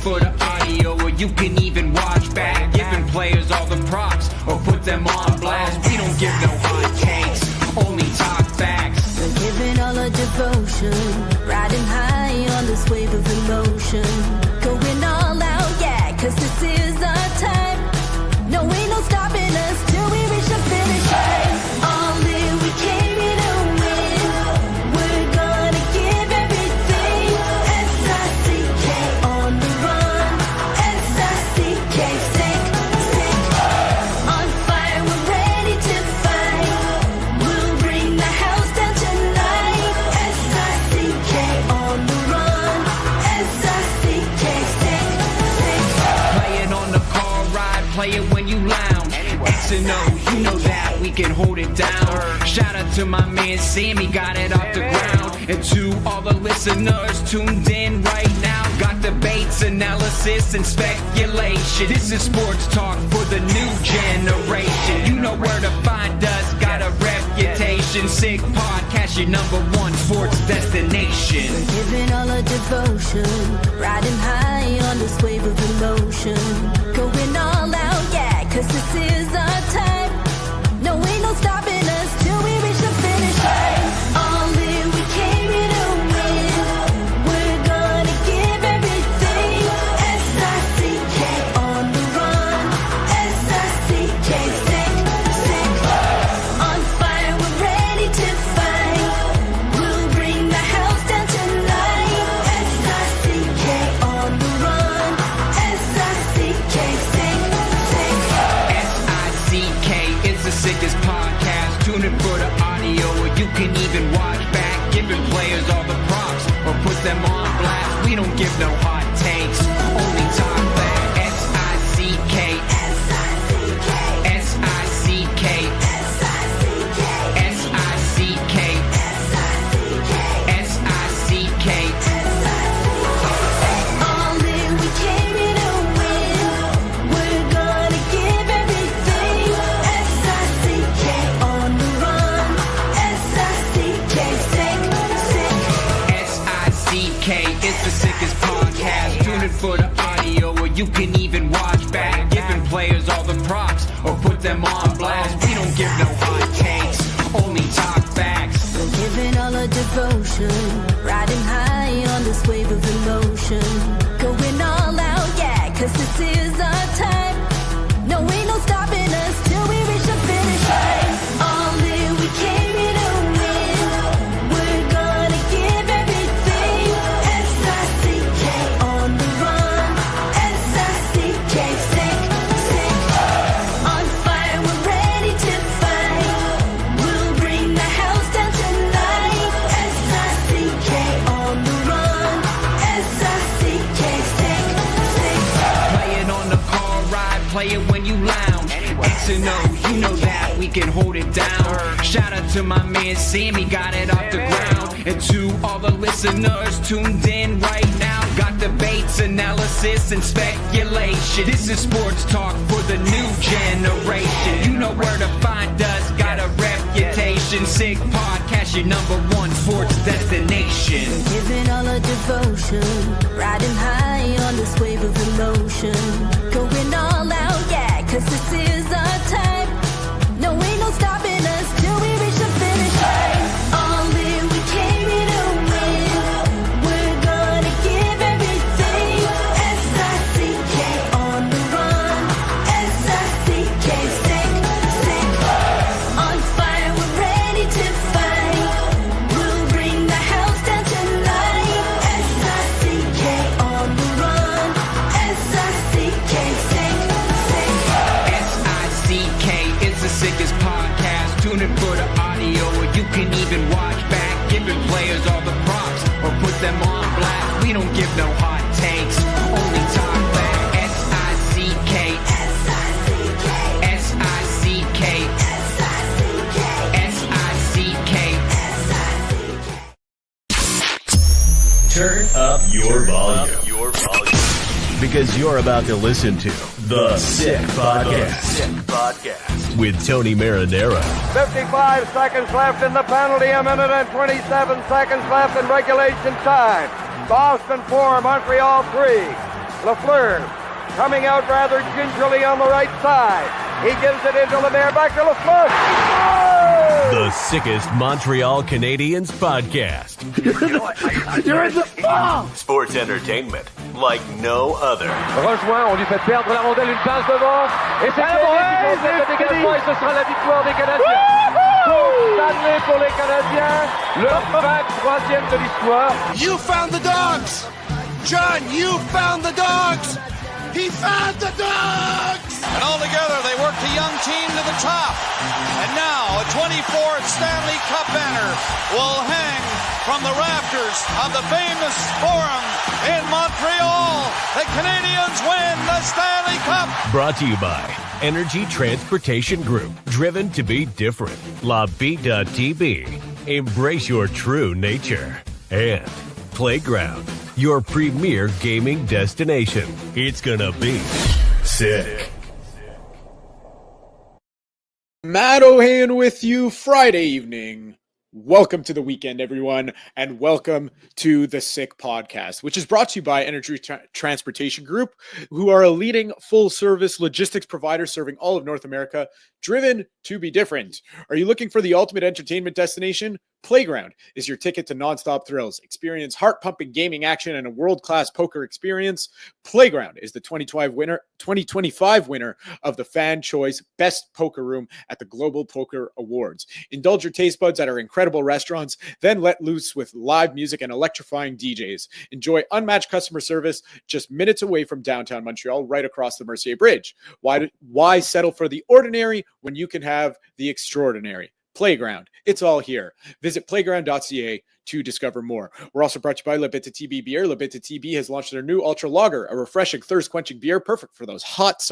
for the audio, or you can even watch back. Giving players all the props, or put them on blast. We don't give no hot takes, only talk facts. We're giving all our devotion, riding high on this wave of emotion. Going all out, yeah, cause this is our time. No, ain't no stopping us till we reach the finish line. All in, we came here to win. We're gonna give everything. S-I-C-K on the run. S-I-C-K, sick, sick. On fire, we're ready to fight. We'll bring the house down tonight. S-I-C-K on the run. S-I-C-K, sick, sick. Playing on the car ride, play it when you lounge. X and O, you know that we can hold it down. Shout out to my man Sammy, got it off the ground. And to all the listeners tuned in right now, got debates, analysis, and speculation. This is sports talk for the new generation. You know where to find us, got a reputation. Sick podcast, your #1 sports destination. We're giving all our devotion, riding high on this wave of emotion. Going all out, yeah, cause this is our time. No, ain't no stopping us till we reach the finish line. All in, we came here to win. We're gonna give everything. S-I-C-K on the run. S-I-C-K, sick, sick. On fire, we're ready to fight. We'll bring the house down tonight. S-I-C-K on the run. S-I-C-K, sick, sick. S-I-C-K is the sickest podcast. Tune in for the audio, or you can even watch back. Giving players all the props, or put them on blast. We don't give no hot takes, only talk back. S-I-C-K, S-I-C-K, S-I-C-K, S-I-C-K, S-I-C-K, S-I-C-K, S-I-C-K. All in, we came here to win. We're gonna give everything. S-I-C-K on the run. S-I-C-K, sick, sick. S-I-C-K is the sickest podcast. Tune in for the audio, or you can even watch back. Giving players all the props, or put them on blast. We don't give no hot takes, only talk facts. We're giving all our devotion, riding high on this wave of emotion. Going all out, yeah, cause this is our time. No, ain't no stopping us till we reach the finish line. All in, we came here to win. We're gonna give everything. S-I-C-K on the run. S-I-C-K, sick, sick. On fire, we're ready to fight. We'll bring the house down tonight. S-I-C-K on the run. S-I-C-K, sick, sick. Playing on the car ride, play it when you lounge. X and O, you know that we can hold it down. Shout out to my man Sammy, got it off the ground. And to all the listeners tuned in right now, got debates, analysis, and speculation. This is sports talk for the new generation. You know where to find us, got a reputation. Sick podcast, your #1 sports destination. We're giving all our devotion, riding high on this wave of emotion. Going all out, yeah, cause this is our time. No, ain't no stopping us till we reach the finish line. All in, we came here to win. We're gonna give everything. S-I-C-K on the run. S-I-C-K, sick, sick. On fire, we're ready to fight. We'll bring the house down tonight. S-I-C-K on the run. S-I-C-K, sick, sick. S-I-C-K is the sickest podcast. Tune in for the audio, or you can even watch back. Giving players all the props, or put them on blast. We don't give no hot takes, only talk back. S-I-C-K, S-I-C-K, S-I-C-K, S-I-C-K, S-I-C-K. S-I-C-K. Turn up your volume. Because you're about to listen to The Sick Podcast. With Tony Marinaro. 55 seconds left in the penalty, a minute and 27 seconds left in regulation time. Boston 4, Montreal 3. Lafleur coming out rather gingerly on the right side. He gives it into Lemaire, back to Lafleur. The sickest Montreal Canadiens podcast. You're in the ball! Sports entertainment like no other. Rejoint, on lui fait perdre la rondelle, une passe devant. Et c'est le dégagement et ce sera la victoire des Canadiens. Stanley pour les Canadiens, le 23e de l'histoire. You found the dogs! John, you found the dogs! He found the dogs! And all together, they worked a young team to the top. And now, a 24th Stanley Cup banner will hang from the rafters of the famous Forum in Montreal. The Canadiens win the Stanley Cup! Brought to you by Energy Transportation Group. Driven to be different. La Vida Tibi. Embrace your true nature. And Playground, your premier gaming destination. It's gonna be sick. Matt Ohayon with you Friday evening. Welcome to the weekend, everyone, and welcome to the Sick Podcast, which is brought to you by Energy Transportation Group, who are a leading full-service logistics provider serving all of North America, driven to be different. Are you looking for the ultimate entertainment destination? Playground is your ticket to nonstop thrills. Experience heart-pumping gaming action and a world-class poker experience. Playground is the 2025 winner of the Fan Choice Best Poker Room at the Global Poker Awards. Indulge your taste buds at our incredible restaurants, then let loose with live music and electrifying DJs. Enjoy unmatched customer service just minutes away from downtown Montreal, right across the Mercier Bridge. Why settle for the ordinary when you can have the extraordinary? Playground. It's all here. Visit playground.ca to discover more. We're also brought to you by Tibi beer. Tibi has launched their new Ultra Lager, a refreshing, thirst-quenching beer, perfect for those hot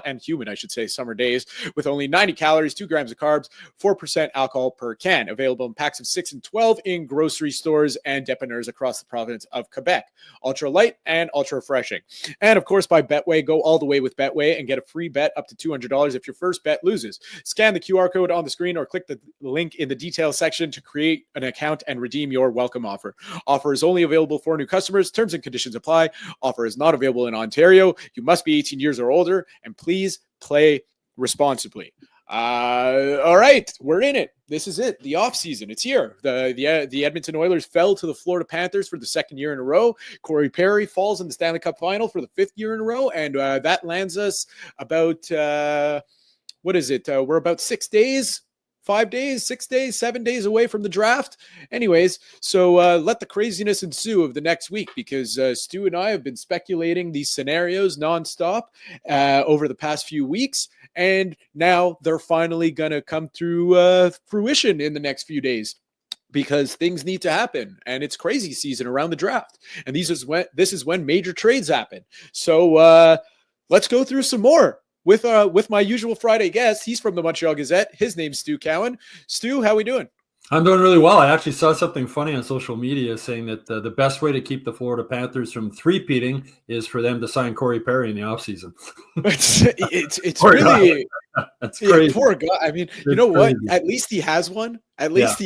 and humid, summer days, with only 90 calories, 2 grams of carbs, 4% alcohol per can. Available in packs of 6 and 12 in grocery stores and dépanneurs across the province of Quebec. Ultra light and ultra refreshing. And of course, by Betway. Go all the way with Betway and get a free bet up to $200 if your first bet loses. Scan the QR code on the screen or click the link in the details section to create an account and redeem your welcome offer. Offer is only available for new customers. Terms and conditions apply. Offer is not available in Ontario. You must be 18 years or older, and please play responsibly. All right, we're in it. This is it. The off season. It's here. The Edmonton Oilers fell to the Florida Panthers for the second year in a row. Corey Perry falls in the Stanley Cup final for the fifth year in a row, and that lands us about what is it? We're about 6 days. 5 days, 6 days, 7 days away from the draft. Anyways, so let the craziness ensue of the next week, because Stu and I have been speculating these scenarios nonstop over the past few weeks. And now they're finally going to come through fruition in the next few days, because things need to happen, and it's crazy season around the draft. And this is when major trades happen. So let's go through some more. With my usual Friday guest. He's from the Montreal Gazette. His name's Stu Cowan. Stu, how we doing? I'm doing really well. I actually saw something funny on social media saying that the best way to keep the Florida Panthers from three-peating is for them to sign Corey Perry in the offseason. it's really that's crazy. Yeah, poor guy. I mean, you know what? At least he has one. It was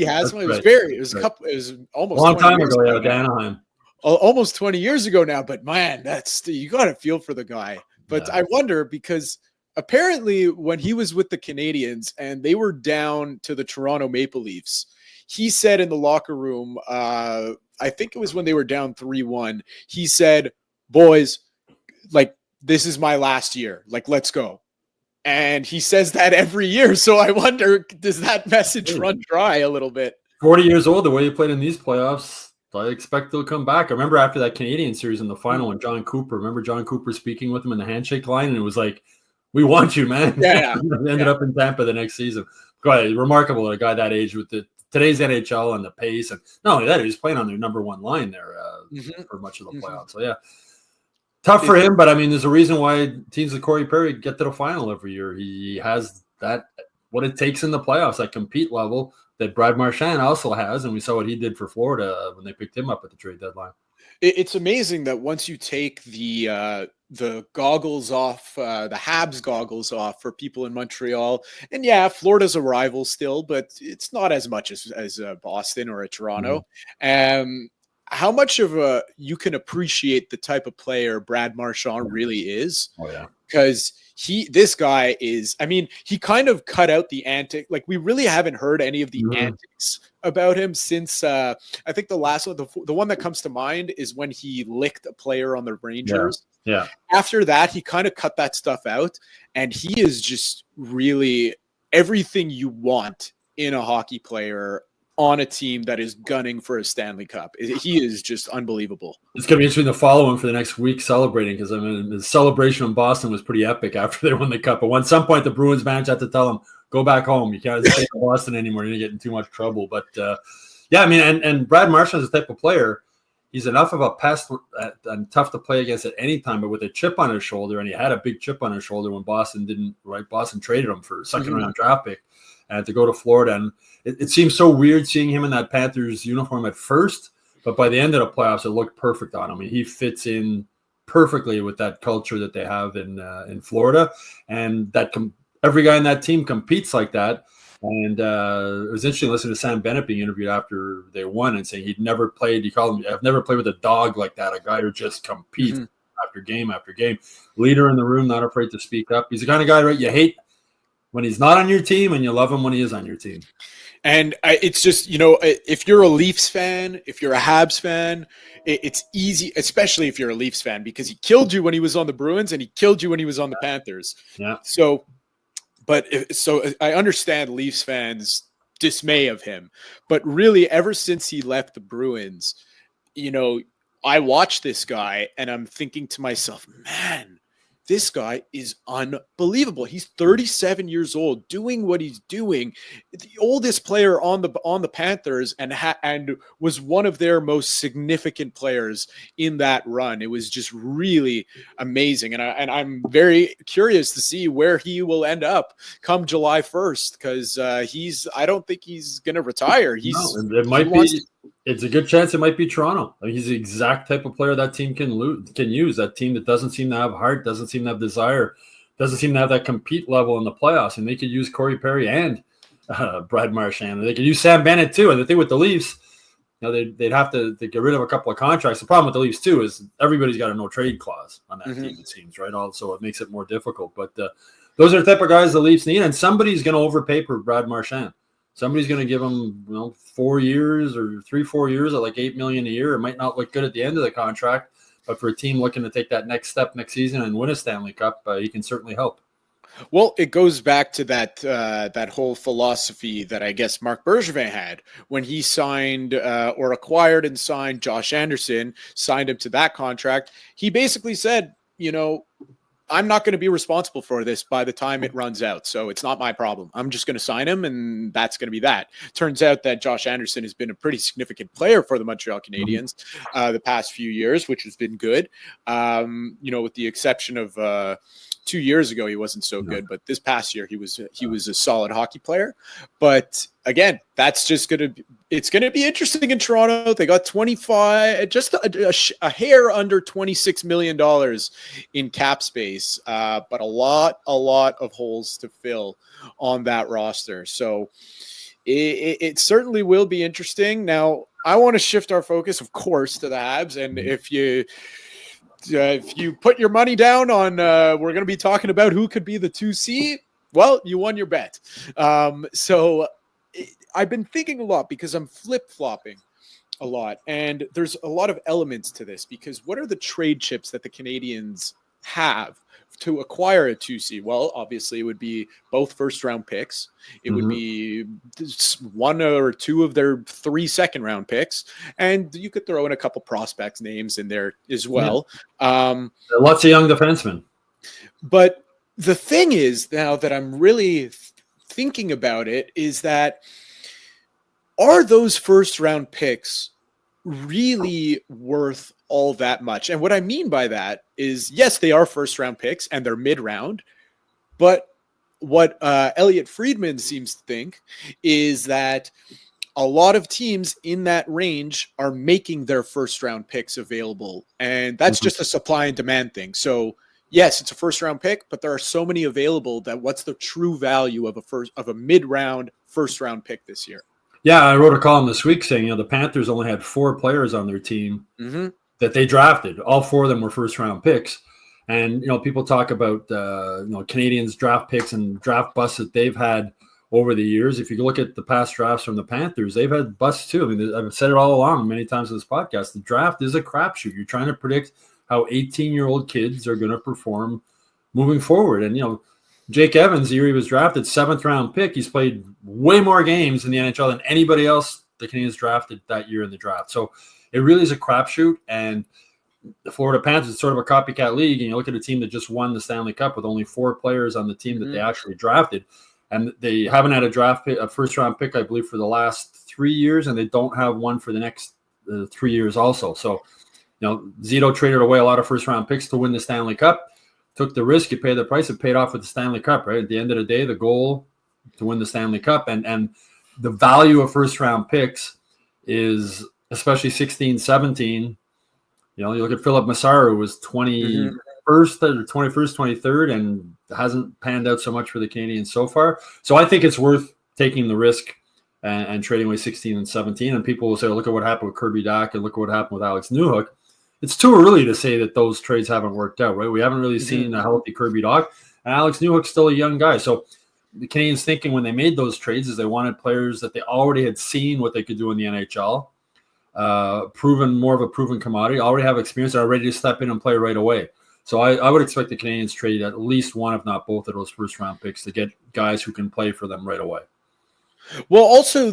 almost a long time years ago at Anaheim. Almost 20 years ago now. But man, you got to feel for the guy. But I wonder, because apparently when he was with the Canadiens and they were down to the Toronto Maple Leafs, he said in the locker room, I think it was when they were down 3-1, he said, boys, like, this is my last year. Like, let's go. And he says that every year. So I wonder, does that message run dry a little bit? 40 years old, the way he played in these playoffs, I expect he'll come back. I remember after that Canadian series in the final when John Cooper speaking with him in the handshake line, and it was like, we want you, man. Yeah. Ended up in Tampa the next season. Remarkable that a guy that age with today's NHL and the pace. And not only that, he was playing on their number one line there for much of the playoffs. So, yeah, tough for him. But, I mean, there's a reason why teams like Corey Perry get to the final every year. He has what it takes in the playoffs, that compete level that Brad Marchand also has, and we saw what he did for Florida when they picked him up at the trade deadline. It's amazing that once you take the goggles off, the Habs goggles off for people in Montreal, and yeah, Florida's a rival still, but it's not as much as Boston or a Toronto. how much of a you can appreciate the type of player Brad Marchand really is. Oh yeah. Because this guy is, I mean, he kind of cut out the antic. Like, we really haven't heard any of the antics about him since I think the last one, the one that comes to mind is when he licked a player on the Rangers. Yeah. After that, he kind of cut that stuff out, and he is just really everything you want in a hockey player on a team that is gunning for a Stanley Cup. He is just unbelievable. It's going to be interesting to follow him for the next week celebrating, because I mean, the celebration in Boston was pretty epic after they won the Cup. But at some point, the Bruins manager had to tell him, go back home. You can't stay in Boston anymore. You're going to get in too much trouble. But yeah, I mean, and Brad Marchand is the type of player, he's enough of a pest and tough to play against at any time, but with a chip on his shoulder, and he had a big chip on his shoulder when Boston traded him for a second-round draft pick and to go to Florida. And it seems so weird seeing him in that Panthers uniform at first, but by the end of the playoffs, it looked perfect on him. I mean, he fits in perfectly with that culture that they have in Florida, and that every guy in that team competes like that. And it was interesting listening to Sam Bennett being interviewed after they won and saying he'd never played. He called him, I've never played with a dog like that, a guy who just competes after game after game. Leader in the room, not afraid to speak up. He's the kind of guy, right, you hate when he's not on your team and you love him when he is on your team. And it's just, you know, if you're a Leafs fan, if you're a Habs fan, it's easy, especially if you're a Leafs fan, because he killed you when he was on the Bruins and he killed you when he was on the Panthers. Yeah. So I understand Leafs fans' dismay of him, but really ever since he left the Bruins, you know, I watch this guy and I'm thinking to myself, man, this guy is unbelievable. He's 37 years old, doing what he's doing. The oldest player on the Panthers, and was one of their most significant players in that run. It was just really amazing, and I'm very curious to see where he will end up come July 1st, because I don't think he's going to retire. It's a good chance it might be Toronto. I mean, he's the exact type of player that team can use. That team that doesn't seem to have heart, doesn't seem to have desire, doesn't seem to have that compete level in the playoffs. And they could use Corey Perry and Brad Marchand. They could use Sam Bennett too. And the thing with the Leafs, you know, they'd have to get rid of a couple of contracts. The problem with the Leafs too is everybody's got a no trade clause on that team, it seems, right? Also, it makes it more difficult. But those are the type of guys the Leafs need, and somebody's going to overpay for Brad Marchand. Somebody's going to give him, 4 years or 3-4 years at like $8 million a year. It might not look good at the end of the contract, but for a team looking to take that next step next season and win a Stanley Cup, he can certainly help. Well, it goes back to that whole philosophy that I guess Marc Bergevin had when he signed or acquired and signed Josh Anderson, signed him to that contract. He basically said, I'm not going to be responsible for this by the time it runs out. So it's not my problem. I'm just going to sign him, and that's going to be that. Turns out that Josh Anderson has been a pretty significant player for the Montreal Canadiens the past few years, which has been good. With the exception of 2 years ago, he wasn't so good, but this past year he was a solid hockey player. But again, that's just it's going to be interesting in Toronto. They got 25, just a hair under $26 million in cap space, but a lot of holes to fill on that roster. So it certainly will be interesting. Now, I want to shift our focus, of course, to the Habs. And if you put your money down on we're going to be talking about who could be the 2C, well, you won your bet. So I've been thinking a lot because I'm flip-flopping a lot, and there's a lot of elements to this, because what are the trade chips that the Canadiens have to acquire a 2C? Well, obviously it would be both first-round picks. It would be one or two of their 3 second-round picks, and you could throw in a couple prospects names in there as well. Lots of young defensemen. But the thing is, now that I'm really thinking about it, is that are those first-round picks really worth all that much? And what I mean by that is, yes, they are first-round picks and they're mid-round, but what Elliot Friedman seems to think is that a lot of teams in that range are making their first-round picks available, and that's just a supply and demand thing. So yes, it's a first-round pick, but there are so many available that what's the true value of a mid-round first-round pick this year? Yeah, I wrote a column this week saying, the Panthers only had 4 players on their team that they drafted. All 4 of them were first-round picks. And, people talk about, Canadiens draft picks and draft busts that they've had over the years. If you look at the past drafts from the Panthers, they've had busts too. I mean, I've said it all along many times in this podcast. The draft is a crapshoot. You're trying to predict how 18-year-old kids are going to perform moving forward. And, Jake Evans, the year he was drafted, 7th-round pick, he's played way more games in the NHL than anybody else the Canadiens drafted that year in the draft. So it really is a crapshoot. And the Florida Panthers is sort of a copycat league. And you look at a team that just won the Stanley Cup with only 4 players on the team that they actually drafted. And they haven't had a first-round pick, I believe, for the last 3 years, and they don't have one for the next 3 years also. So, Zito traded away a lot of first-round picks to win the Stanley Cup. Took the risk, you pay the price, it paid off with the Stanley Cup, right? At the end of the day, the goal to win the Stanley Cup and the value of first-round picks is, especially 16, 17, you look at Philip Massaro, who was 21st or 21st, 23rd, and hasn't panned out so much for the Canadiens so far. So I think it's worth taking the risk and trading away 16 and 17. And people will say, look at what happened with Kirby Dach and look at what happened with Alex Newhook. It's too early to say that those trades haven't worked out, right? We haven't really seen a healthy Kirby Dach, and Alex Newhook's still a young guy. So the Canadiens thinking when they made those trades is they wanted players that they already had seen what they could do in the NHL, more of a proven commodity, already have experience, are ready to step in and play right away. So I would expect the Canadiens trade at least one, if not both, of those first-round picks to get guys who can play for them right away. Well, also you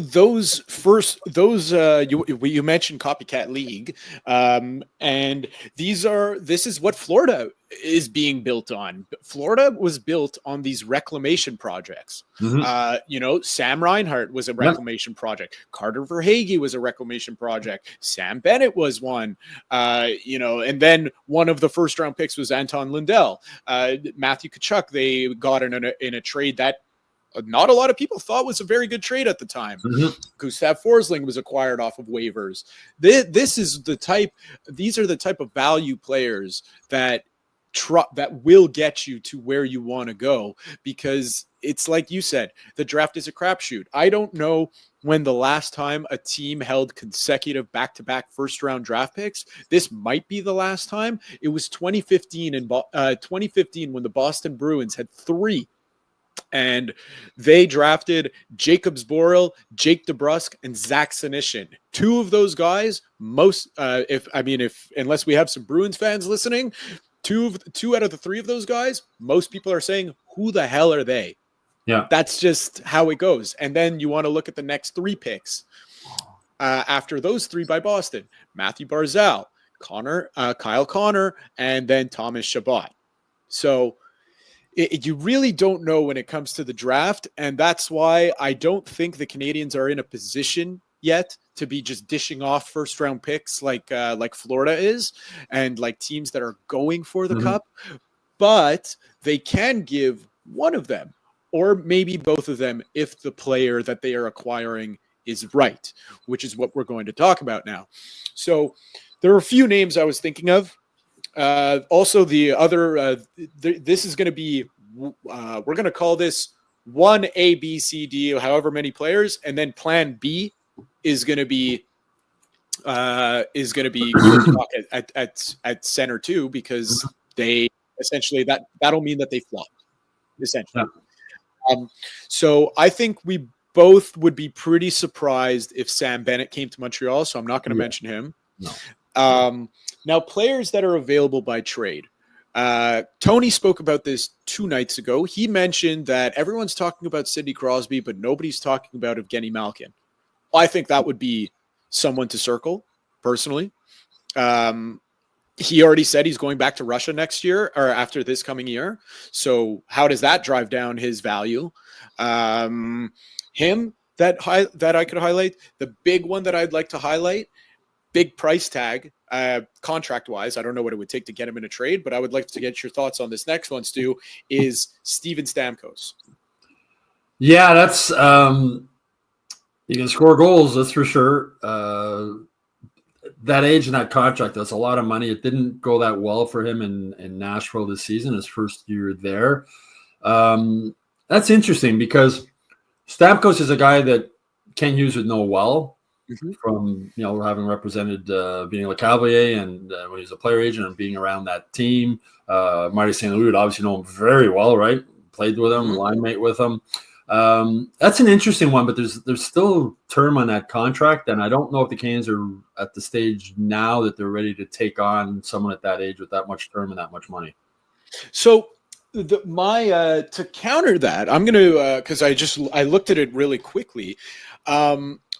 mentioned copycat league, and this is what Florida is being built on. Florida was built on these reclamation projects. Sam Reinhart was a reclamation project. Carter Verhaeghe was a reclamation project. Sam Bennett was one. And then one of the first round picks was Anton Lundell. Matthew Tkachuk they got in a trade that not a lot of people thought was a very good trade at the time. Gustav Forsling was acquired off of waivers. These are the type of value players that will get you to where you want to go, because it's like you said, the draft is a crapshoot. I don't know when the last time a team held consecutive back-to-back first-round draft picks. This might be the last time. It was 2015 when the Boston Bruins had 3. And they drafted Jacob Zboril, Jake DeBrusk, and Zach Senyshyn. 2 of those guys, unless we have some Bruins fans listening, two out of the 3 of those guys, most people are saying, who the hell are they? Yeah, that's just how it goes. And then you want to look at the next 3 picks after those 3 by Boston: Matthew Barzal, Kyle Connor, and then Thomas Chabot. So you really don't know when it comes to the draft, and that's why I don't think the Canadiens are in a position yet to be just dishing off first-round picks like Florida is, and like teams that are going for the cup. But they can give one of them, or maybe both of them, if the player that they are acquiring is right, which is what we're going to talk about now. So there are a few names I was thinking of. Also, the other, this is going to be, we're going to call this 1A, B, C, D, however many players, and then Plan B is going to be at center too, because they essentially that'll mean that they flop, essentially. So I think we both would be pretty surprised if Sam Bennett came to Montreal. So I'm not going to mention him. No. Now, players that are available by trade. Tony spoke about this 2 nights ago. He mentioned that everyone's talking about Sidney Crosby, but nobody's talking about Evgeny Malkin. I think that would be someone to circle, personally. He already said he's going back to Russia next year, or after this coming year. So how does that drive down his value? Him that I could highlight. The big one that I'd like to highlight, big price tag, contract-wise. I don't know what it would take to get him in a trade, but I would like to get your thoughts on this next one, Stu, is Steven Stamkos. Yeah, that's you can score goals, that's for sure. That age and that contract, that's a lot of money. It didn't go that well for him in Nashville this season, his first year there. That's interesting because Stamkos is a guy that Ken Hughes would know well Mm-hmm. from, having represented being Lecavalier and when he was a player agent and being around that team. Marty St. Louis would obviously know him very well, right? Played with him, line mate with him. That's an interesting one, but there's still term on that contract, and I don't know if the Canadiens are at the stage now that they're ready to take on someone at that age with that much term and that much money. So to counter that, I'm going to, because I looked at it really quickly.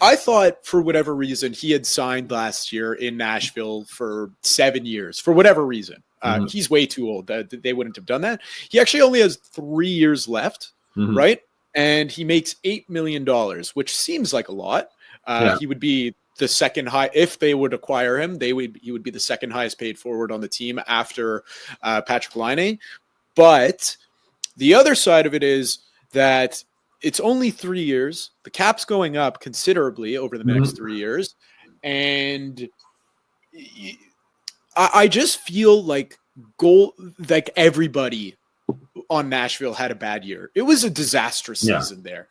I thought for whatever reason he had signed last year in Nashville for 7 years for whatever reason. He's way too old. They wouldn't have done that. He actually only has 3 years left, right? And he makes $8 million, which seems like a lot. He would be the second high if they would acquire him. He would be the second highest paid forward on the team after Patrick Laine. But the other side of it is that it's only 3 years. The cap's going up considerably over the next 3 years. And I just feel like everybody on Nashville had a bad year. It was a disastrous season there,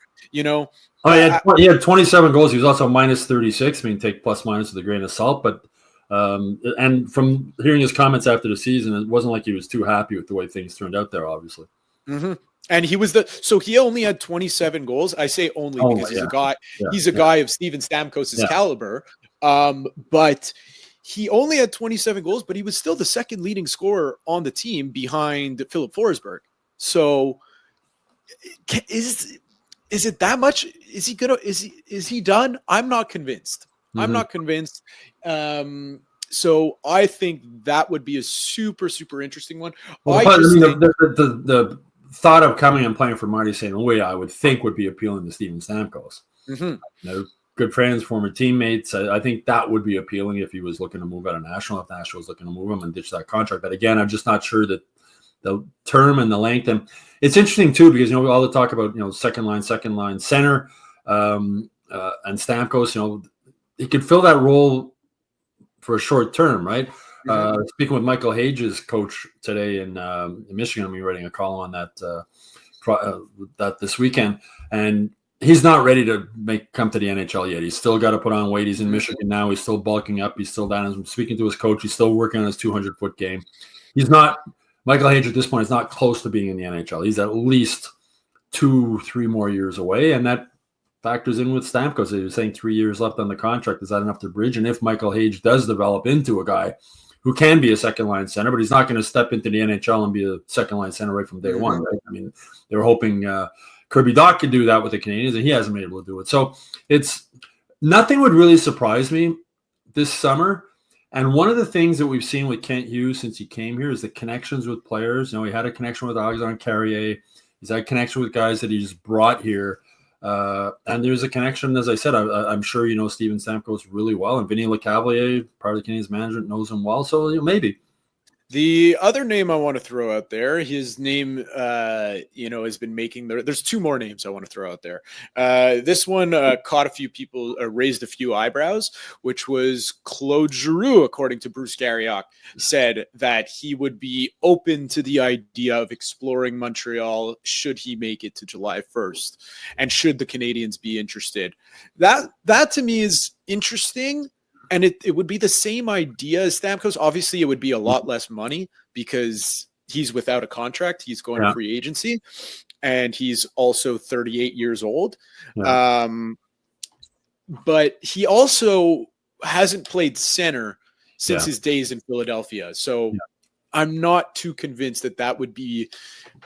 Oh, he had 27 goals. He was also minus 36. I mean, take plus minus with a grain of salt. But and from hearing his comments after the season, it wasn't like he was too happy with the way things turned out there, obviously. And he only had 27 goals. I say only because he's a guy of Steven Stamkos' caliber. But he only had 27 goals, but he was still the second leading scorer on the team behind Philip Forsberg. So is it that much? Is he done? I'm not convinced. I'm not convinced. So I think that would be a super, super interesting one. Well, the thought of coming and playing for Marty St. Louis, I would think would be appealing to Steven Stamkos. Good friends, former teammates. I think that would be appealing if he was looking to move out of Nashville, if Nashville was looking to move him and ditch that contract. But again, I'm just not sure that the term and the length. And it's interesting too, because, all the talk about, second line center and Stamkos, he could fill that role for a short term, right? Speaking with Michael Hage's coach today in Michigan, I'm writing a column on that this weekend, and he's not ready to come to the NHL yet. He's still got to put on weight. He's in Michigan now. He's still bulking up. He's still down. I'm speaking to his coach. He's still working on his 200-foot game. Michael Hage at this point is not close to being in the NHL. He's at least 2-3 more years away, and that factors in with Stamkos. He was saying 3 years left on the contract. Is that enough to bridge? And if Michael Hage does develop into a guy who can be a second-line center, but he's not going to step into the NHL and be a second-line center right from day one, right? I mean, they were hoping Kirby Dach could do that with the Canadiens, and he hasn't been able to do it. So nothing would really surprise me this summer. And one of the things that we've seen with Kent Hughes since he came here is the connections with players. He had a connection with Alexandre Carrier. He's had a connection with guys that he just brought here. And there's a connection, as I said, I'm sure Steven Stamkos really well. And Vinny Lecavalier, part of the Canadiens management, knows him well. So maybe. The other name I want to throw out there, his name, has been making there's two more names I want to throw out there. This one caught a few people, raised a few eyebrows, which was Claude Giroux, according to Bruce Garriock, said that he would be open to the idea of exploring Montreal should he make it to July 1st, and should the Canadiens be interested. That to me is interesting. And it would be the same idea as Stamkos. Obviously, it would be a lot less money because he's without a contract. He's going to free agency, and he's also 38 years old. Yeah. But he also hasn't played center since his days in Philadelphia. So I'm not too convinced that would be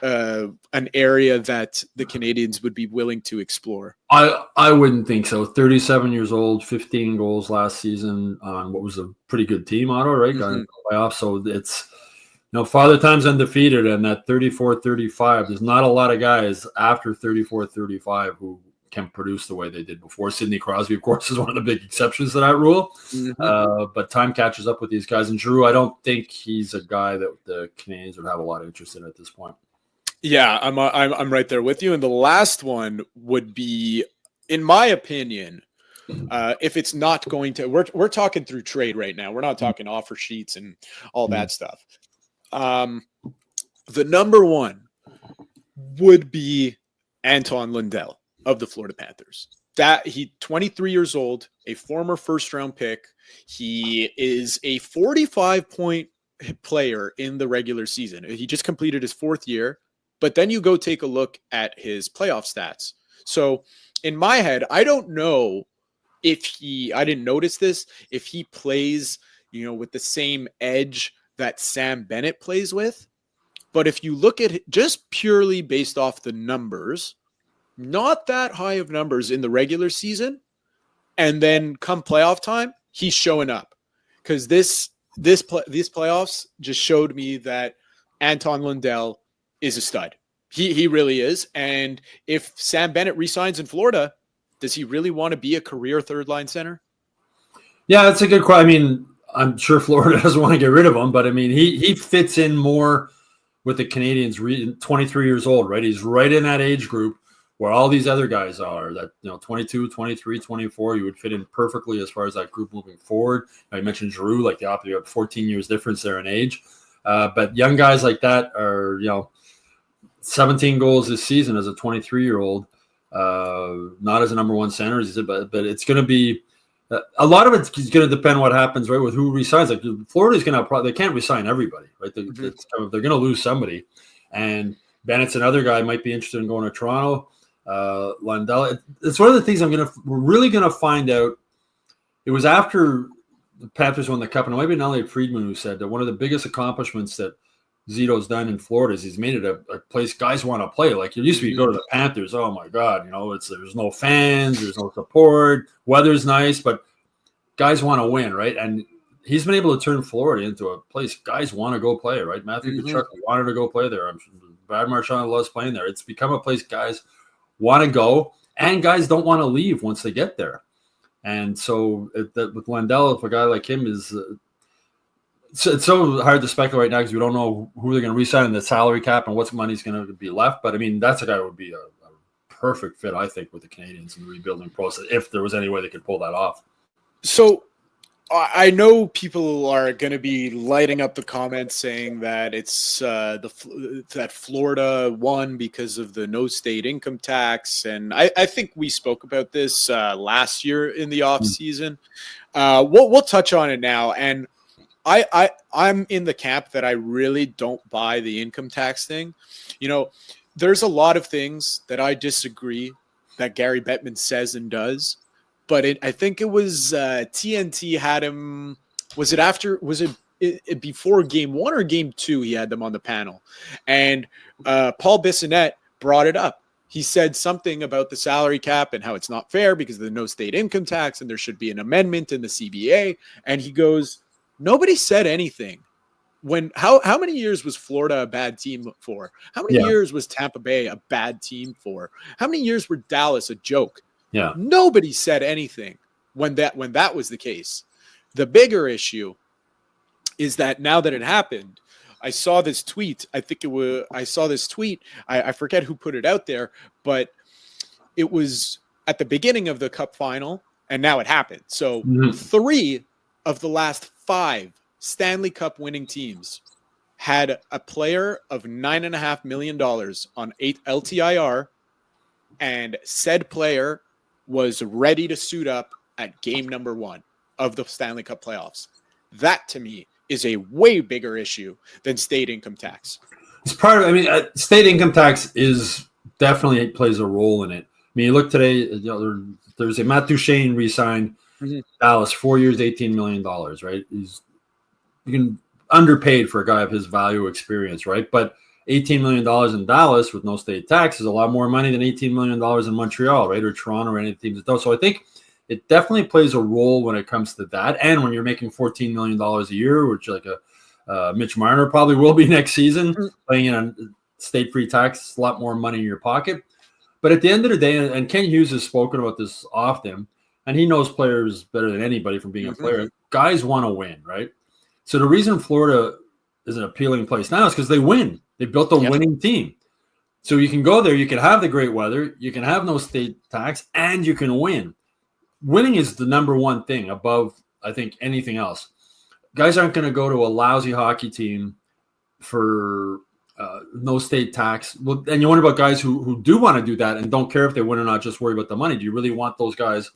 an area that the Canadiens would be willing to explore. I wouldn't think so. 37 years old, 15 goals last season on what was a pretty good team, Otto, right? Got into the playoffs. So it's, Father Time's undefeated, and that 34-35, there's not a lot of guys after 34-35 who can produce the way they did before. Sidney Crosby, of course, is one of the big exceptions to that rule. But time catches up with these guys. And Giroux, I don't think he's a guy that the Canadiens would have a lot of interest in at this point. Yeah, I'm right there with you. And the last one would be, in my opinion, if it's not going to, we're talking through trade right now. We're not talking offer sheets and all that stuff. The number one would be Anton Lundell of the Florida Panthers. that he 23 years old, a former first round pick. He is a 45-point player in the regular season. He just completed his 4th year, but then you go take a look at his playoff stats. So in my head, I don't know if I didn't notice this, if he plays, with the same edge that Sam Bennett plays with. But if you look at it just purely based off the numbers, not that high of numbers in the regular season, and then come playoff time, he's showing up. Because these playoffs just showed me that Anton Lundell is a stud. He really is. And if Sam Bennett resigns in Florida, does he really want to be a career third-line center? Yeah, that's a good question. I mean, I'm sure Florida doesn't want to get rid of him, but I mean, he fits in more with the Canadiens. 23 years old, right? He's right in that age group where all these other guys are, that 22, 23, 24, you would fit in perfectly as far as that group moving forward. I mentioned Giroux, like the opposite, you have 14 years difference there in age. But young guys like that are, 17 goals this season as a 23-year-old, not as a number one center, but it's going to be a lot of it's going to depend what happens, right, with who resigns. Like Florida's going to they can't resign everybody, right? They're going to lose somebody, and Bennett's another guy might be interested in going to Toronto. Lundell. It's one of the things we're really going to find out. It was after the Panthers won the Cup, and it might be Elliot Friedman who said that one of the biggest accomplishments that Zito's done in Florida is he's made it a place guys want to play. Like it used to be, you go to the Panthers, oh my God, there's no fans, there's no support, weather's nice, but guys want to win, right? And he's been able to turn Florida into a place guys want to go play, right? Matthew Tkachuk wanted to go play there. I'm sure Brad Marchand loves playing there. It's become a place guys want to go, and guys don't want to leave once they get there. And so with Lundell, if a guy like him is it's so hard to speculate right now because we don't know who they're going to re-sign in the salary cap and what money's going to be left. But I mean, that's a guy who would be a perfect fit, I think, with the Canadiens in the rebuilding process, if there was any way they could pull that off. So I know people are going to be lighting up the comments saying that it's that Florida won because of the no state income tax. And I think we spoke about this last year in the off season. We'll touch on it now. And I'm in the camp that I really don't buy the income tax thing. There's a lot of things that I disagree that Gary Bettman says and does. But I think it was TNT had him. Was it before game 1 or game 2? He had them on the panel, and Paul Bissonnette brought it up. He said something about the salary cap and how it's not fair because of the no state income tax, and there should be an amendment in the CBA. And he goes, nobody said anything. How many years was Florida a bad team for? How many years was Tampa Bay a bad team for? How many years were Dallas a joke? Yeah. Nobody said anything when that was the case. The bigger issue is that now that it happened, I saw this tweet. I forget who put it out there, but it was at the beginning of the Cup final, and now it happened. So 3 of the last 5 Stanley Cup winning teams had a player of $9.5 million on 8 LTIR, and said player was ready to suit up at game number 1 of the Stanley Cup playoffs. That, to me, is a way bigger issue than state income tax. It's part of, state income tax definitely plays a role in it. I mean, you look today, there's a Matt Duchene re-signed Dallas, 4 years, $18 million, right? He's underpaid for a guy of his value experience, right? But $18 million in Dallas with no state tax is a lot more money than $18 million in Montreal, right? Or Toronto or any teams that don't. So I think it definitely plays a role when it comes to that. And when you're making $14 million a year, which like a Mitch Marner probably will be next season, playing in a state-free tax, a lot more money in your pocket. But at the end of the day, and Ken Hughes has spoken about this often, and he knows players better than anybody from being a player, guys want to win, right? So the reason Florida is an appealing place now is because they win. They built a winning team. So you can go there, you can have the great weather, you can have no state tax, and you can win. Winning is the number one thing above, I think, anything else. Guys aren't going to go to a lousy hockey team for no state tax. Well, and you wonder about guys who do want to do that and don't care if they win or not, just worry about the money. Do you really want those guys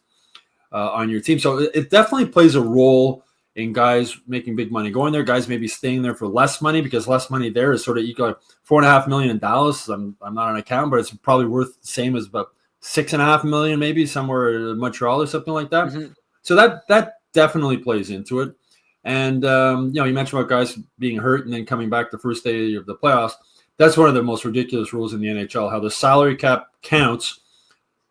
on your team? So it definitely plays a role in guys making big money going there. Guys maybe staying there for less money, because less money there is sort of equal, like $4.5 million in Dallas. I'm not an accountant, but it's probably worth the same as about $6.5 million, maybe somewhere in Montreal or something like that. Mm-hmm. So that definitely plays into it. And you mentioned about guys being hurt and then coming back the first day of the playoffs. That's one of the most ridiculous rules in the NHL, how the salary cap counts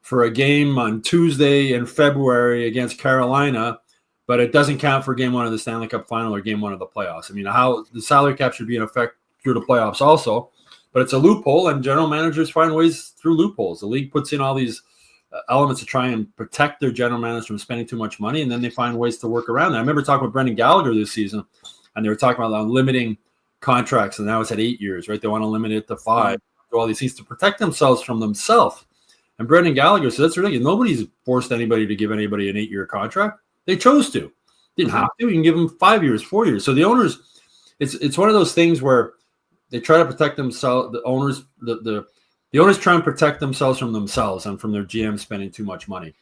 for a game on Tuesday in February against Carolina, but it doesn't count for game one of the Stanley Cup final or game one of the playoffs. I mean, how the salary cap should be in effect through the playoffs also, but it's a loophole, and general managers find ways through loopholes. The league puts in all these elements to try and protect their general managers from spending too much money, and then they find ways to work around that. I remember talking with Brendan Gallagher this season, and they were talking about limiting contracts, and now it's at 8 years, right? They want to limit it to 5, do all these things to protect themselves from themselves. And Brendan Gallagher said, that's ridiculous. Nobody's forced anybody to give anybody an 8-year contract. They chose to. Didn't have to. You can give them 5 years, 4 years. So the owners, it's one of those things where they try to protect themselves. The owners, the owners try and protect themselves from themselves and from their GM spending too much money.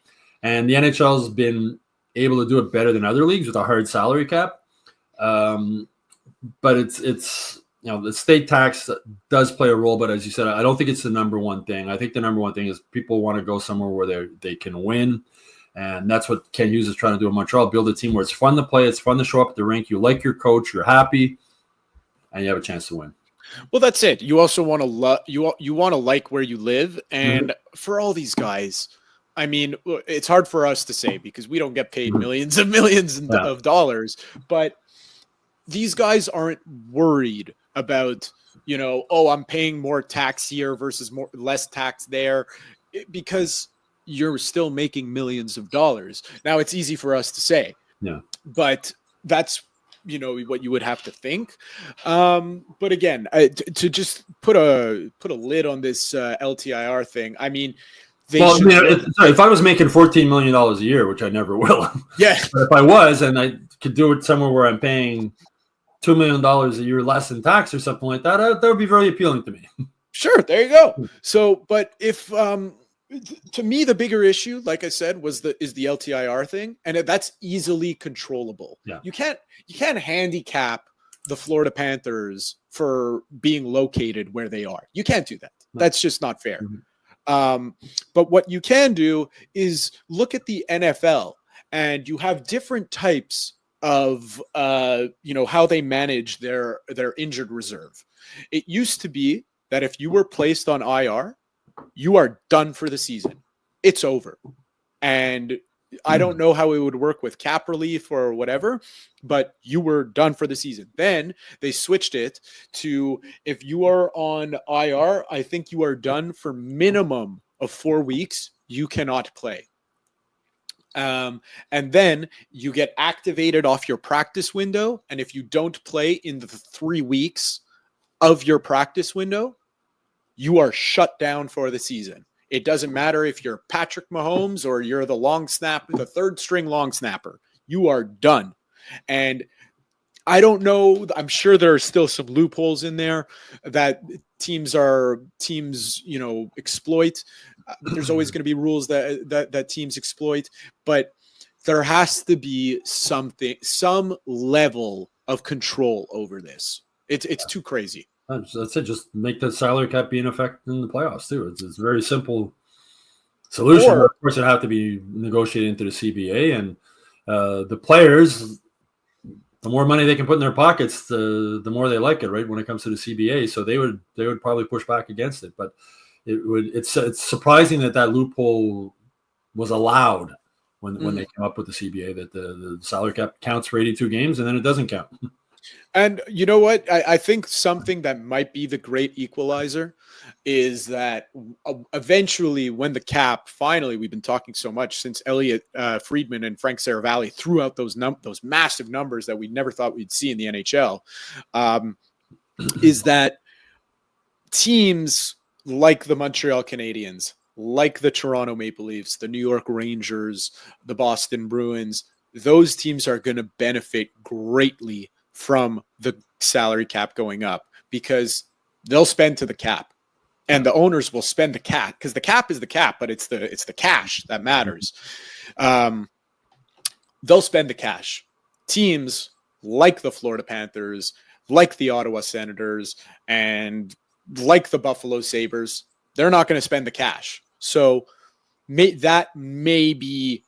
And the NHL has been able to do it better than other leagues with a hard salary cap. But it's the state tax does play a role. But as you said, I don't think it's the number one thing. I think the number one thing is people want to go somewhere where they can win. And that's what Ken Hughes is trying to do in Montreal, build a team where it's fun to play, it's fun to show up at the rink, you like your coach, you're happy, and you have a chance to win. Well, that's it. You also want to you want to like where you live, and for all these guys, I mean, it's hard for us to say because we don't get paid millions of dollars, but these guys aren't worried about, I'm paying more tax here versus less tax there, because you're still making millions of dollars. Now it's easy for us to say, but that's, what you would have to think. But again, to just put a lid on this LTIR thing. I mean, if I was making $14 million a year, which I never will. Yeah. But if I was, and I could do it somewhere where I'm paying $2 million a year less in tax or something like that, that would be very appealing to me. Sure. There you go. So, but if, to me, the bigger issue, like I said, is the LTIR thing, and that's easily controllable. Yeah. You can't handicap the Florida Panthers for being located where they are. You can't do that. No. That's just not fair. Mm-hmm. But what you can do is look at the NFL, and you have different types of how they manage their injured reserve. It used to be that if you were placed on IR, you are done for the season. It's over. And I don't know how it would work with cap relief or whatever, but you were done for the season. Then they switched it to, if you are on IR, I think you are done for minimum of 4 weeks. You cannot play. And then you get activated off your practice window. And if you don't play in the 3 weeks of your practice window, you are shut down for the season. It doesn't matter if you're Patrick Mahomes or you're the third string long snapper. You are done. And I don't know. I'm sure there are still some loopholes in there that teams exploit. There's always going to be rules that teams exploit, but there has to be some level of control over this. It's too crazy. That's it. Just make the salary cap be in effect in the playoffs too. It's a very simple solution. Of course, it have to be negotiated into the CBA, and the players, the more money they can put in their pockets, the more they like it. Right, when it comes to the CBA, so they would probably push back against it. But it's surprising that loophole was allowed when they came up with the CBA, that the salary cap counts for 82 games and then it doesn't count. And you know what? I think something that might be the great equalizer is that eventually when the cap, finally, we've been talking so much since Elliot Friedman and Frank Saravalli threw out those massive numbers that we never thought we'd see in the NHL, is that teams like the Montreal Canadiens, like the Toronto Maple Leafs, the New York Rangers, the Boston Bruins, those teams are going to benefit greatly from the salary cap going up, because they'll spend to the cap, and the owners will spend the cap, because the cap is the cap, but it's the cash that matters. They'll spend the cash. Teams like the Florida Panthers, like the Ottawa Senators, and like the Buffalo Sabres, they're not going to spend the cash. So that may be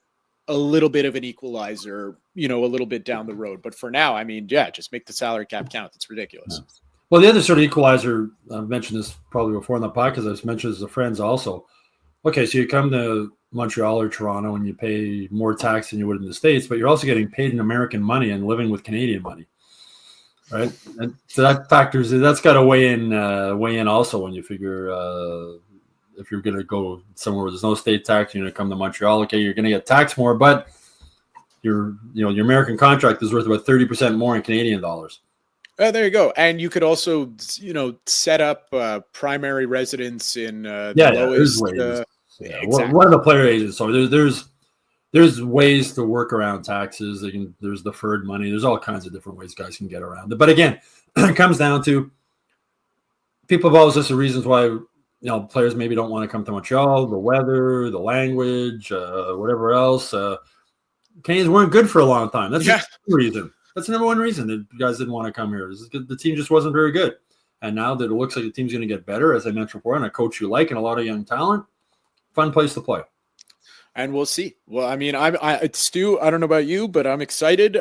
a little bit of an equalizer, a little bit down the road. But for now, I mean, just make the salary cap count. It's ridiculous. Yeah. Well, the other sort of equalizer, I've mentioned this probably before in the podcast, I've mentioned this to friends also. Okay, so you come to Montreal or Toronto and you pay more tax than you would in the States, but you're also getting paid in American money and living with Canadian money, right? And so that's got to weigh in also when you figure if you're going to go somewhere where there's no state tax, you're going to come to Montreal, okay, you're going to get taxed more, but your American contract is worth about 30% more in Canadian dollars. There you go. And you could also, set up primary residence in the lowest. Exactly. One of the player agents. So there's ways to work around taxes. There's deferred money. There's all kinds of different ways guys can get around it. But again, it comes down to people have always listed reasons why players maybe don't want to come to Montreal: the weather, the language, whatever else. Canadiens weren't good for a long time. That's the reason. That's the number one reason that guys didn't want to come here. The team just wasn't very good. And now that it looks like the team's going to get better, as I mentioned before, and a coach you like and a lot of young talent, fun place to play. And we'll see. Well, I mean, Stu, I don't know about you, but I'm excited.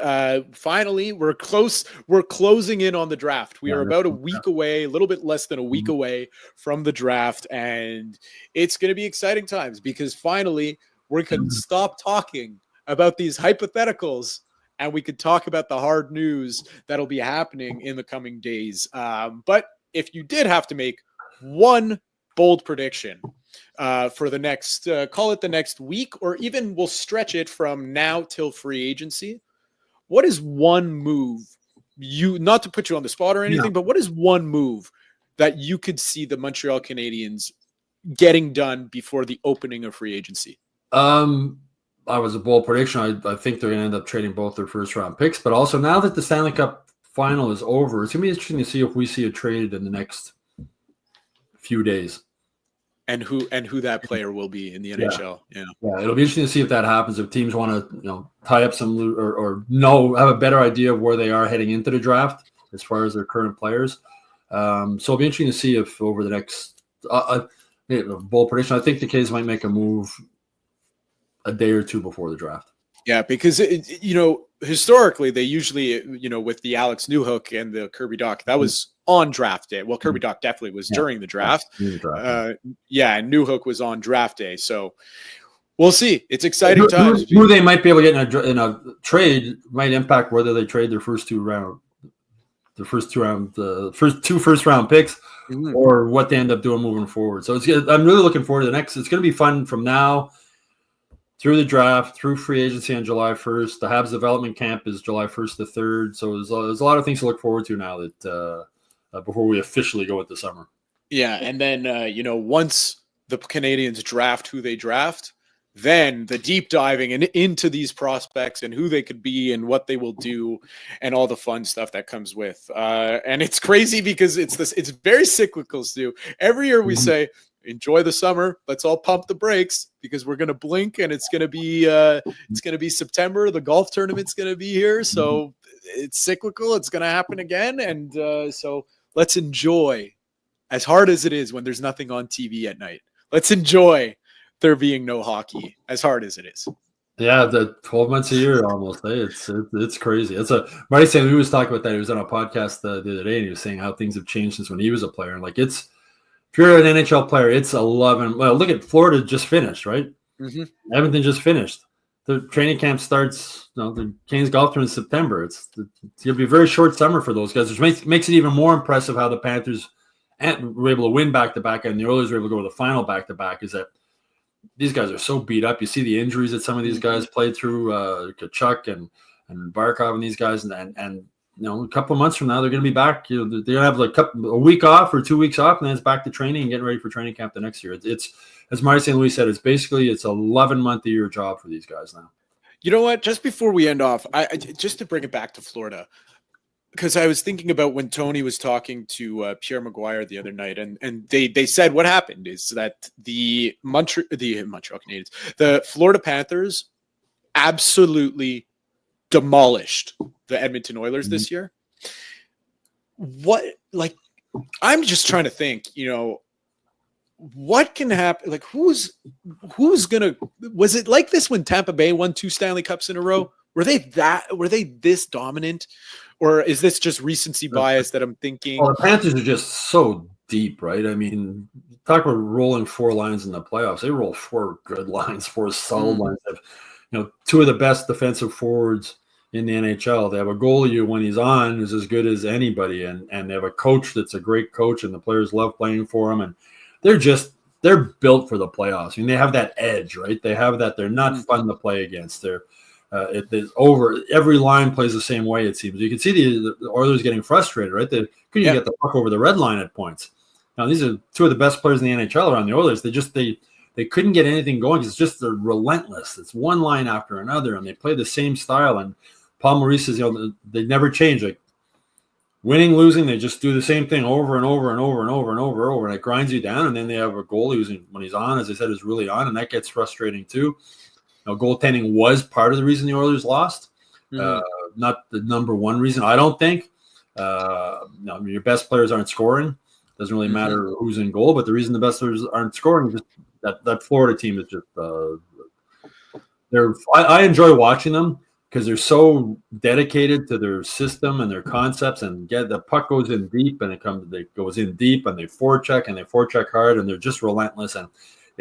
Finally, we're close. We're closing in on the draft. We are about a week away, a little bit less than a week away from the draft. And it's going to be exciting times because finally we can stop talking about these hypotheticals and we could talk about the hard news that'll be happening in the coming days. But if you did have to make one bold prediction for the next, call it the next week, or even we'll stretch it from now till free agency, what is one move not to put you on the spot or anything, but what is one move that you could see the Montreal Canadiens getting done before the opening of free agency? I was a bold prediction. I think they're going to end up trading both their first round picks, but also now that the Stanley Cup final is over, it's going to be interesting to see if we see a trade in the next few days. And who that player will be in the NHL. Yeah, it'll be interesting to see if that happens. If teams want to, tie up some or have a better idea of where they are heading into the draft as far as their current players. So it'll be interesting to see if over the next bold prediction, I think the K's might make a move a day or two before the draft. Yeah, because historically they usually with the Alex Newhook and the Kirby Dach, that was on draft day. Well, Kirby Dach definitely was during the draft. And Newhook was on draft day. So we'll see. It's exciting times. Who they might be able to get in a trade might impact whether they trade their first two first round picks, or what they end up doing moving forward. So I'm really looking forward to the next. It's going to be fun from now through the draft, through free agency on July 1st. The Habs development camp is July 1st to 3rd. So there's a lot of things to look forward to now that before we officially go into summer. Yeah, and then, once the Canadiens draft who they draft, then the deep diving into these prospects and who they could be and what they will do and all the fun stuff that comes with. And it's crazy because it's very cyclical, Stu. Every year we say, enjoy the summer. Let's all pump the brakes because we're going to blink and it's going to be September. The golf tournament's going to be here. So it's cyclical. It's going to happen again. And so let's enjoy, as hard as it is when there's nothing on TV at night. Let's enjoy there being no hockey, as hard as it is. Yeah, the 12 months a year almost. It's crazy. Marty St. Louis was talking about that. He was on a podcast the other day and he was saying how things have changed since when he was a player. And if you're an NHL player, it's 11. Well, look at Florida just finished, right? Mm-hmm. Edmonton just finished. The training camp starts, the Canes golf tournament in September. It's going to be a very short summer for those guys, which makes it even more impressive how the Panthers were able to win back-to-back and the Oilers were able to go to the final back-to-back, is that these guys are so beat up. You see the injuries that some of these guys played through, Kachuk and Barkov and these guys, and a couple of months from now, they're going to be back. They're going to have a week off or 2 weeks off, and then it's back to training and getting ready for training camp the next year. It's as Marty St. Louis said, it's 11-month-a-year job for these guys now. You know what? Just before we end off, just to bring it back to Florida, because I was thinking about when Tony was talking to Pierre Maguire the other night, and they said what happened is that the Montreal Canadiens, the Florida Panthers, absolutely demolished the Edmonton Oilers this year. What, like, I'm just trying to think, what can happen? Like, who's gonna? Was it like this when Tampa Bay won 2 Stanley Cups in a row? Were they this dominant, or is this just recency bias that I'm thinking? Well, the Panthers are just so deep, right? I mean, talk about rolling 4 lines in the playoffs. They roll 4 good lines, 4 solid lines. They have, 2 of the best defensive forwards in the NHL. They have a goalie when he's on who's as good as anybody, and they have a coach that's a great coach, and the players love playing for him. And they're built for the playoffs. I mean, they have that edge, right? They have that. They're not fun to play against. They're it's over. Every line plays the same way, it seems. You can see the Oilers getting frustrated, right? They couldn't get the puck over the red line at points. Now, these are 2 of the best players in the NHL around the Oilers. They couldn't get anything going. It's just they're relentless. It's one line after another, and they play the same style. And Paul Maurice says, they never change. Like, winning, losing, they just do the same thing over and over and over and over and over, and it grinds you down. And then they have a goalie who's, when he's on, as I said, is really on, and that gets frustrating too. Goaltending was part of the reason the Oilers lost, not the number one reason, I don't think. Your best players aren't scoring. Doesn't really matter who's in goal, but the reason the best players aren't scoring is just that Florida team is just I enjoy watching them because they're so dedicated to their system and their concepts, and the puck goes in deep, and it goes in deep, and they forecheck hard, and they're just relentless. And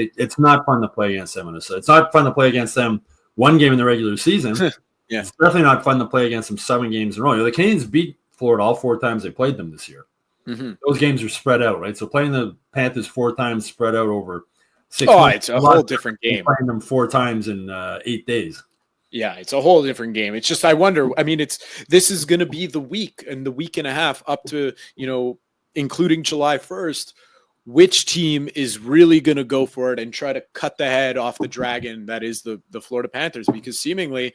it's not fun to play against them. It's not fun to play against them one game in the regular season. Yeah. It's definitely not fun to play against them 7 games in a row. The Canadiens beat Florida all 4 times they played them this year. Those games are spread out, right? So playing the Panthers 4 times spread out over 6 months. It's a whole different game. Playing them 4 times in 8 days. Yeah, it's a whole different game. It's just, I wonder, I mean, this is going to be the week and the week and a half up to, including July 1st, which team is really going to go for it and try to cut the head off the dragon that is the Florida Panthers, because seemingly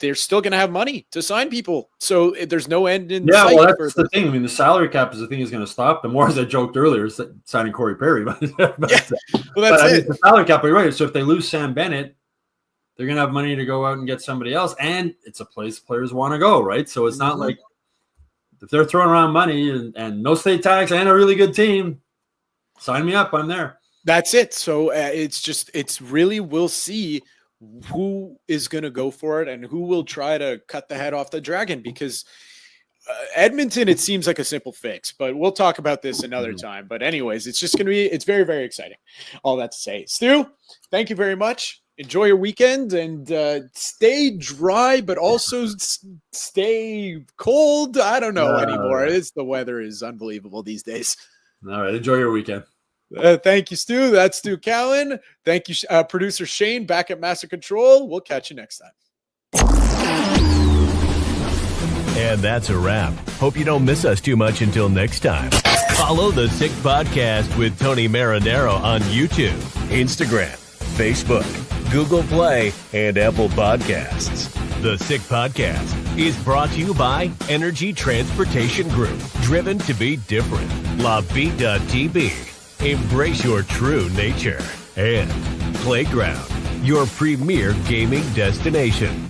they're still going to have money to sign people. So there's no end in sight. Well, that's the thing. I mean, the salary cap is the thing is going to stop them. More, as I joked earlier, signing Corey Perry. But that's it. The salary cap, you're right. So if they lose Sam Bennett, they're going to have money to go out and get somebody else. And it's a place players want to go, right? So it's not like, if they're throwing around money and no state tax and a really good team, sign me up. I'm there. That's it. So it's really, we'll see who is going to go for it and who will try to cut the head off the dragon, because Edmonton, it seems like a simple fix, but we'll talk about this another time. But anyways, it's very, very exciting. All that to say, Stu, thank you very much. Enjoy your weekend and stay dry, but also stay cold. I don't know anymore. The weather is unbelievable these days. All right. Enjoy your weekend. Thank you, Stu. That's Stu Cowan. Thank you, producer Shane back at Master Control. We'll catch you next time. And that's a wrap. Hope you don't miss us too much until next time. Follow the Sick Podcast with Tony Marinaro on YouTube, Instagram, Facebook, Google Play, and Apple Podcasts. The Sick Podcast is brought to you by Energy Transportation Group, driven to be different. Tibi. Embrace your true nature. And Playground, your premier gaming destination.